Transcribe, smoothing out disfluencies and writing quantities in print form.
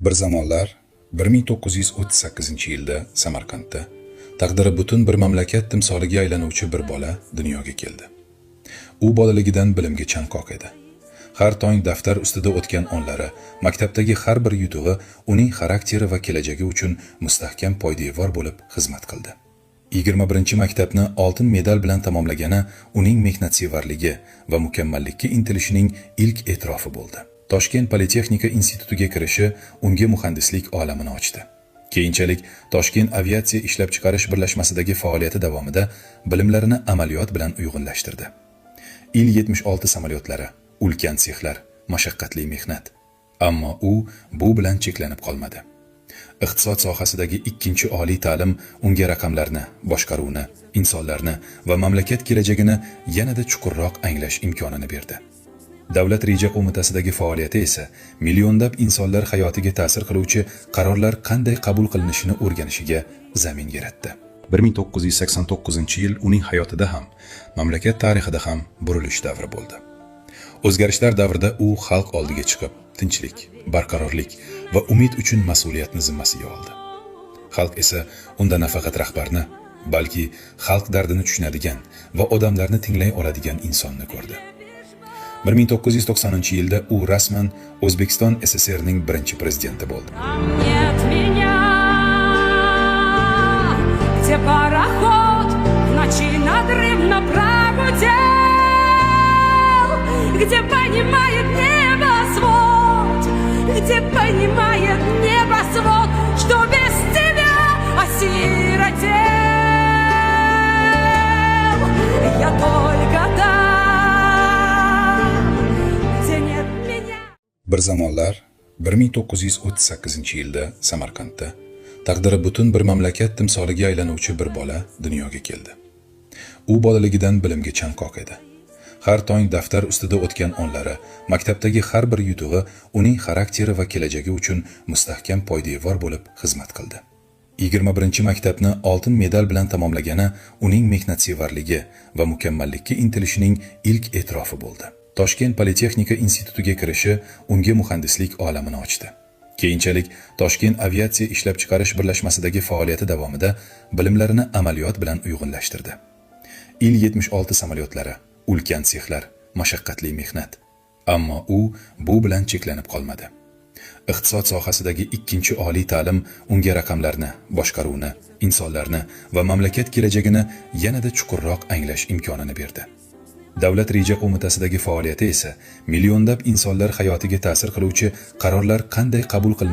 Bir zamonlar 1938-yilda Samarqandda taqdiri butun bir mamlakat timsoliga aylanuvchi bir bola dunyoga keldi. U bolaligidan bilimga chanqoq edi. Har tong daftar ustida o'tgan onlari, maktabdagi har bir yutug'i uning xarakteri va kelajagi uchun mustahkam poydevor bo'lib xizmat qildi. 21-maktabni oltin medal bilan tamomlagani uning mehnatsevarligi va mukammallikka intilishining ilk e'tirofi bo'ldi. Toshkent Politexnika institutiga kirishi unga muhandislik olamini ochdi. Keyinchalik Toshkent aviatsiya ishlab chiqarish birlashmasidagi faoliyati davomida bilimlarini amaliyot bilan uyg'unlashtirdi. Il-76 samolyotlari, ulkan sexlar, mashaqqatli mehnat. Ammo u bu bilan cheklanib qolmadi. Iqtisod sohasidagi ikkinchi oliy ta'lim unga raqamlarni, boshqaruvni, insonlarni va mamlakat kelajagini yanada chuqurroq anglash imkonini berdi. Davlat reja qo'mitasidagi faoliyati esa millionlab insonlar hayotiga ta'sir qiluvchi qarorlar qanday qabul qilinishini o'rganishiga zamin yaratdi. 1989-yil uning hayotida ham, mamlakat tarixida ham burilish davri bo'ldi. O'zgarishlar davrida u xalq oldiga chiqib, tinchlik, barqarorlik va umid uchun mas'uliyatni zimmasiga oldi. Xalq esa unda nafaqat rahbarni, balki xalq dardini tushunadigan va odamlarni tinglay oladigan insonni ko'rdi. 1990-yilda u rasman O'zbekiston SSRning birinchi prezidenti bo'ldi. Где пароход в ночи надрывно прогудел, где понимает небосвод, где понимает небосвод, что без тебя осиротел. Я только там, где нет меня. Bir zamonlar 1938-yilda Samarqandda taqdiri butun bir mamlakat timsoliga aylanuvchi bir bola dunyoga keldi. U bolaligidan bilimga chanqoq edi. Har tong daftar ustida o'tgan onlari, maktabdagi har bir yutug'i uning xarakteri va kelajagi uchun mustahkam poydevor bo'lib xizmat qildi. 21-maktabni oltin medal bilan tamomlagani uning mehnatsevarligi va mukammallikka intilishining ilk e'tirofi bo'ldi. Toshkent Politexnika institutiga kirishi unga muhandislik olamini ochdi. Keyinchalik Toshkent aviatsiya ishlab chiqarish birlashmasidagi faoliyati davomida bilimlarini amaliyot bilan uyg'unlashtirdi. Il-76 samolyotlari, ulkan sexlar, mashaqqatli mehnat. Ammo u bu bilan cheklanib qolmadi. Iqtisod sohasidagi ikkinchi oliy ta'lim unga raqamlarni, boshqaruvni, insonlarni va mamlakat kelajagini yanada chuqurroq anglash imkonini berdi. Davlat reja qo'mitasidagi faoliyati esa millionlab insonlar hayotiga ta'sir qiluvchi qarorlar qanday qabul qilinishini